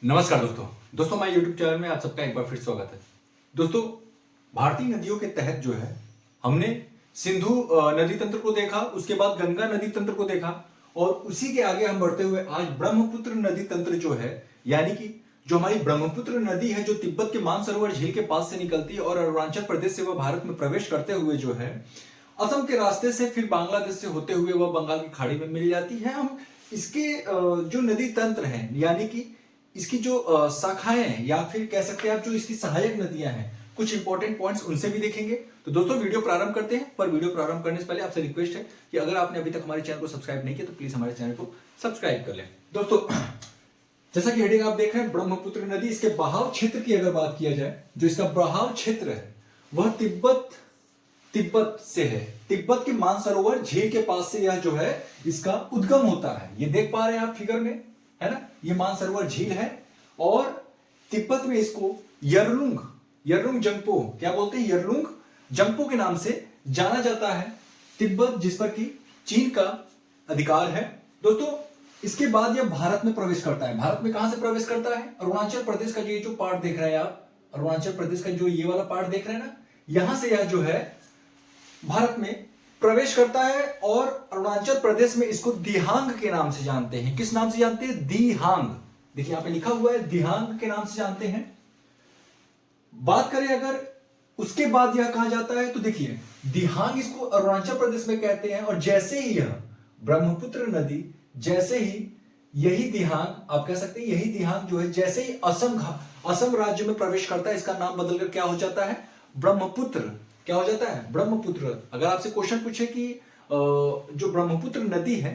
नमस्कार दोस्तों हमारे YouTube चैनल में आप सबका एक बार फिर स्वागत है। दोस्तों, भारतीय नदियों के तहत जो है हमने सिंधु नदी तंत्र को देखा, उसके बाद गंगा नदी तंत्र को देखा और उसी के आगे हम बढ़ते हुए आज ब्रह्मपुत्र नदी तंत्र जो है, यानी कि जो हमारी ब्रह्मपुत्र नदी है जो तिब्बत के मानसरोवर झील के पास से निकलती है और अरुणाचल प्रदेश से वह भारत में प्रवेश करते हुए जो है असम के रास्ते से फिर बांग्लादेश से होते हुए वह बंगाल की खाड़ी में मिल जाती है। हम इसके जो नदी तंत्र हैं, यानी कि इसकी जो शाखाएं हैं या फिर कह सकते हैं आप जो इसकी सहायक नदियां हैं, कुछ इंपॉर्टेंट पॉइंट्स उनसे भी देखेंगे। तो दोस्तों वीडियो प्रारंभ करते हैं, पर वीडियो प्रारंभ करने से पहले आपसे रिक्वेस्ट है कि अगर आपने अभी तक हमारे चैनल को सब्सक्राइब नहीं किया तो प्लीज हमारे चैनल को सब्सक्राइब कर लें। दोस्तों, जैसा कि हेडिंग आप देख रहे हैं ब्रह्मपुत्र नदी, इसके बहाव क्षेत्र की अगर बात किया जाए, जो इसका बहाव क्षेत्र है वह तिब्बत से है। तिब्बत के मानसरोवर झील के पास से यह जो है इसका उद्गम होता है। ये देख पा रहे हैं आप फिगर में, है ना, ये मानसरोवर झील है और तिब्बत में इसको यरलुंग जंगपो, क्या बोलते हैं, यरलुंग जंगपो के नाम से जाना जाता है। तिब्बत जिस पर कि चीन का अधिकार है। दोस्तों, इसके बाद यह भारत में प्रवेश करता है। भारत में कहां से प्रवेश करता है? अरुणाचल प्रदेश का ये जो पार्ट देख रहे हैं आप, अरुणाचल प्रदेश का जो ये वाला पार्ट देख रहे हैं ना, यहां से यह जो है भारत में प्रवेश करता है और अरुणाचल प्रदेश में इसको दिहांग के नाम से जानते हैं। किस नाम से जानते हैं? दिहांग। देखिए यहां पे लिखा हुआ है, दिहांग के नाम से जानते हैं। बात करें अगर उसके बाद यह कहा जाता है तो देखिए दिहांग इसको अरुणाचल प्रदेश में कहते हैं और जैसे ही यह ब्रह्मपुत्र नदी, जैसे ही यही दिहांग, आप कह सकते हैं यही दिहांग जो है जैसे ही असम राज्य में प्रवेश करता है, इसका नाम बदलकर क्या हो जाता है? ब्रह्मपुत्र। क्या हो जाता है? ब्रह्मपुत्र। अगर आपसे क्वेश्चन पूछे कि जो ब्रह्मपुत्र नदी है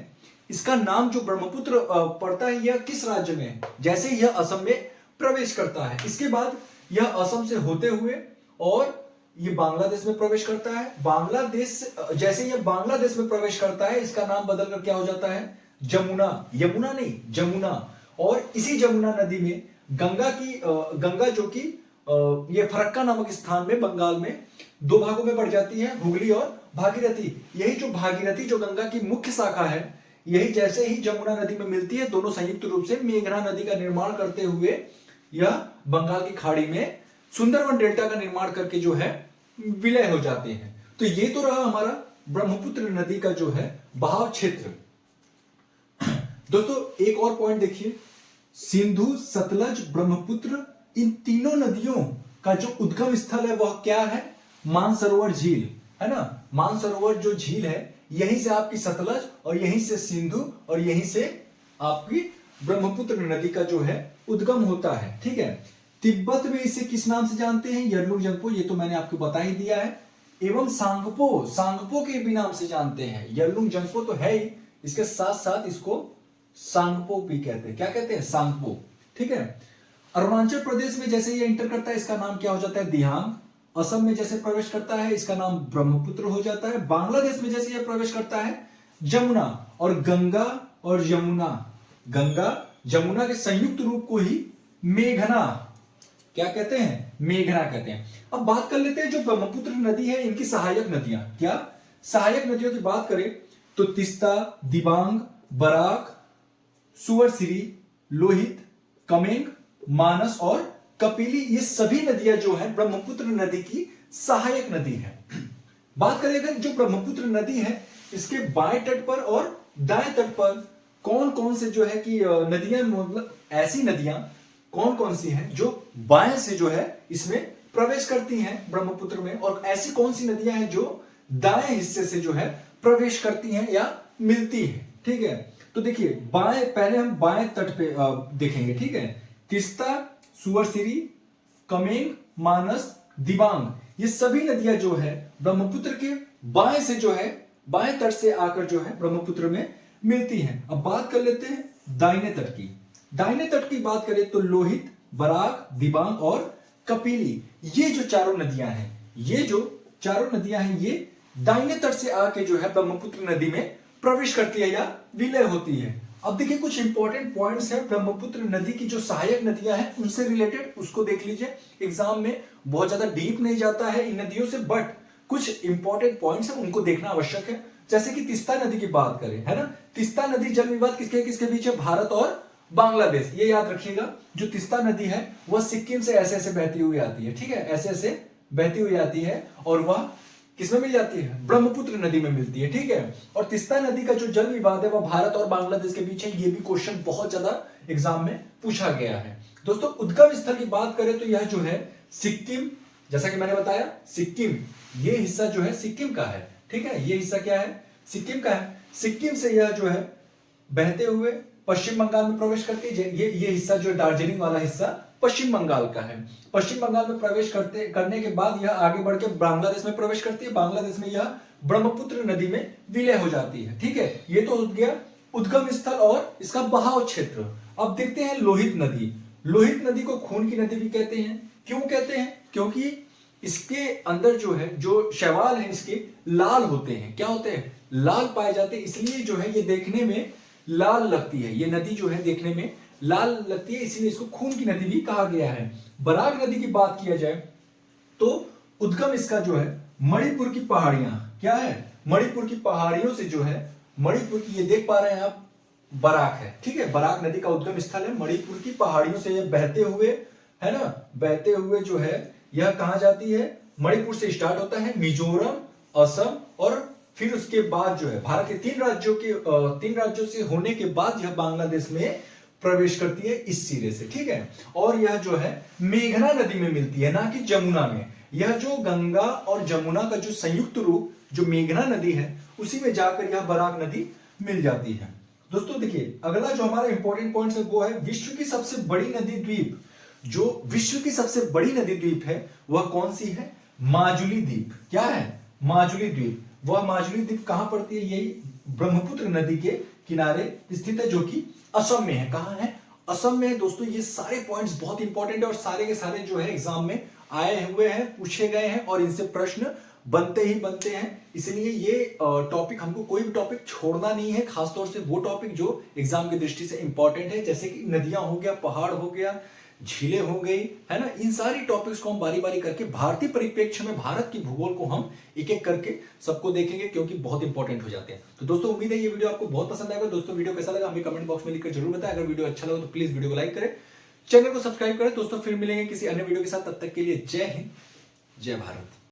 इसका नाम जो ब्रह्मपुत्र पड़ता है यह किस राज्य में है, जैसे यह असम में प्रवेश करता है, इसके बाद यह असम से होते हुए और ये बांग्लादेश में प्रवेश करता है। बांग्लादेश, जैसे यह बांग्लादेश में प्रवेश करता है, इसका नाम बदलकर क्या हो जाता है? जमुना। यमुना नहीं, जमुना। और इसी जमुना नदी में गंगा जो कि ये फरक्का नामक स्थान में बंगाल में दो भागों में बढ़ जाती है, हुगली और भागीरथी। यही जो भागीरथी जो गंगा की मुख्य शाखा है, यही जैसे ही जमुना नदी में मिलती है, दोनों संयुक्त रूप से मेघना नदी का निर्माण करते हुए यह बंगाल की खाड़ी में सुंदरवन डेल्टा का निर्माण करके जो है विलय हो जाते हैं। तो ये तो रहा हमारा ब्रह्मपुत्र नदी का जो है बहाव क्षेत्र। दोस्तों एक और पॉइंट देखिए, सिंधु, सतलज, ब्रह्मपुत्र, इन तीनों नदियों का जो उद्गम स्थल है वह क्या है? मानसरोवर झील, है ना। मानसरोवर जो झील है, यहीं से आपकी सतलज और यहीं से सिंधु और यहीं से आपकी ब्रह्मपुत्र नदी का जो है उद्गम होता है। ठीक है। तिब्बत में इसे किस नाम से जानते हैं? यरलुंग जंगपो, ये तो मैंने आपको बता ही दिया है। एवं सांगपो के भी नाम से जानते हैं। यरलुंग जंगपो तो है ही, इसके साथ साथ इसको सांगपो भी कहते हैं। क्या कहते हैं? सांगपो। ठीक है। अरुणाचल प्रदेश में जैसे ये एंटर करता है, इसका नाम क्या हो जाता है? दिहांग। असम में जैसे प्रवेश करता है, इसका नाम ब्रह्मपुत्र हो जाता है। बांग्लादेश में जैसे यह प्रवेश करता है, जमुना। और गंगा और गंगा जमुना के संयुक्त रूप को ही मेघना, क्या कहते हैं? मेघना कहते हैं। अब बात कर लेते हैं जो ब्रह्मपुत्र नदी है, इनकी सहायक नदियां। क्या सहायक नदियों की बात करें तो तिस्ता, दिबांग, बराक, सुअरसिरी, लोहित, कमेंग, मानस और कपिली, ये सभी नदियां जो है ब्रह्मपुत्र नदी की सहायक नदी है। बात करें अगर जो ब्रह्मपुत्र नदी है, इसके बाएं तट पर और दाएं तट पर कौन कौन से जो है कि नदियां, मतलब ऐसी नदियां कौन कौन सी हैं जो बाएं से जो है इसमें प्रवेश करती हैं ब्रह्मपुत्र में, और ऐसी कौन सी नदियां हैं जो दाएं हिस्से से जो है प्रवेश करती हैं या मिलती हैं। ठीक है। तो देखिए पहले हम बाएं तट पे देखेंगे। ठीक है। तिस्ता, सुअरसिरी, कमेंग, मानस, दिबांग, ये सभी नदियां जो है ब्रह्मपुत्र के बाएं से जो है, बाएं तट से आकर जो है ब्रह्मपुत्र में मिलती हैं। अब बात कर लेते हैं दाहिने तट की। दाहिने तट की बात करें तो लोहित, बराक, दिबांग और कपिली, ये जो चारों नदियां हैं, ये दाहिने तट से आके जो है ब्रह्मपुत्र नदी में प्रवेश करती है या विलय होती है। अब देखिए कुछ इंपॉर्टेंट पॉइंट्स हैं ब्रह्मपुत्र नदी की जो सहायक नदियां हैं उनसे रिलेटेड, उसको देख लीजिए। एग्जाम में बहुत ज्यादा डीप नहीं जाता है इन नदियों से, बट कुछ इंपॉर्टेंट पॉइंट्स हैं उनको देखना आवश्यक है। जैसे कि तिस्ता नदी की बात करें, है ना, तिस्ता नदी जल विवाद किसके किसके बीच है? भारत और बांग्लादेश, ये याद रखिएगा। जो तीस्ता नदी है वह सिक्किम से ऐसे ऐसे बहती हुई आती है, ठीक है, ऐसे ऐसे बहती हुई आती है और वह किसमें मिल जाती है? ब्रह्मपुत्र नदी में मिलती है, ठीक है। और तीस्ता नदी का जो जल विवाद है वह भारत और बांग्लादेश के बीच है। ये भी क्वेश्चन बहुत ज्यादा एग्जाम में पूछा गया है। दोस्तों उद्गम स्थल की बात करें तो यह जो है सिक्किम, जैसा कि मैंने बताया सिक्किम, ये हिस्सा जो है सिक्किम का है, ठीक है, ये हिस्सा क्या है? सिक्किम का है। सिक्किम से यह जो है बहते हुए पश्चिम बंगाल में प्रवेश करती है। ये हिस्सा जो है दार्जिलिंग वाला हिस्सा पश्चिम बंगाल का है। पश्चिम बंगाल में प्रवेश करने के बाद यह आगे बढ़ के बांग्लादेश में प्रवेश करती है। बांग्लादेश में यह ब्रह्मपुत्र नदी में विलय हो जाती है, ठीक है। ये तो हो गया उद्गम स्थल और इसका बहाव क्षेत्र। अब देखते हैं लोहित नदी। लोहित नदी को खून की नदी भी कहते हैं। क्यों कहते हैं? क्योंकि इसके अंदर जो है, जो शैवाल है इसके लाल होते हैं। क्या होते हैं? लाल पाए जाते हैं, इसलिए जो है ये देखने में लाल लगती है। ये नदी जो है देखने में लाल लगती है, इसीलिए इसको खून की नदी भी कहा गया है। बराक नदी की बात किया जाए तो उद्गम इसका जो है मणिपुर की पहाड़ियां, क्या है? मणिपुर की पहाड़ियों से जो है, मणिपुर की, ये देख पा रहे हैं आप, बराक है, ठीक है। बराक नदी का उद्गम स्थल है मणिपुर की पहाड़ियों से। ये बहते हुए, है ना, बहते हुए जो है यह कहां जाती है? मणिपुर से स्टार्ट होता है, मिजोरम, असम और फिर उसके बाद जो है भारत के तीन राज्यों से होने के बाद यह बांग्लादेश में प्रवेश करती है इस सिरे से, ठीक है। और यह जो है मेघना नदी में मिलती है, ना कि जमुना में। यह जो गंगा और जमुना का जो संयुक्त रूप जो मेघना नदी है उसी में जाकर यह बराक नदी मिल जाती है। दोस्तों देखिए अगला जो हमारा इंपॉर्टेंट पॉइंट है वो है विश्व की सबसे बड़ी नदी द्वीप। जो विश्व की सबसे बड़ी नदी द्वीप है वह कौन सी है? माजुली द्वीप। क्या है? माजुली द्वीप। वह माजुली द्वीप कहां पड़ती है? यही ब्रह्मपुत्र नदी के किनारे स्थित है, जो कि असम में है। कहां है? असम में है। दोस्तों ये सारे पॉइंट्स बहुत इंपॉर्टेंट है और सारे के सारे जो है एग्जाम में आए हुए हैं, पूछे गए हैं और इनसे प्रश्न बनते ही बनते हैं। इसलिए ये टॉपिक, हमको कोई भी टॉपिक छोड़ना नहीं है, खासतौर से वो टॉपिक जो एग्जाम की दृष्टि से इंपॉर्टेंट है, जैसे कि नदियां हो गया, पहाड़ हो गया, झीलें हो गई, है ना। इन सारी टॉपिक्स को हम बारी बारी करके भारतीय परिप्रेक्ष्य में भारत की भूगोल को हम एक एक करके सबको देखेंगे, क्योंकि बहुत इंपॉर्टेंट हो जाते हैं। तो दोस्तों उम्मीद है ये वीडियो आपको बहुत पसंद आएगा। दोस्तों वीडियो कैसा लगा हमें कमेंट बॉक्स में लिखकर जरूर बताएं। अगर वीडियो अच्छा लगा तो प्लीज वीडियो को लाइक करें, चैनल को सब्सक्राइब करें। दोस्तों फिर मिलेंगे किसी अन्य वीडियो के साथ, तब तक के लिए जय हिंद, जय भारत।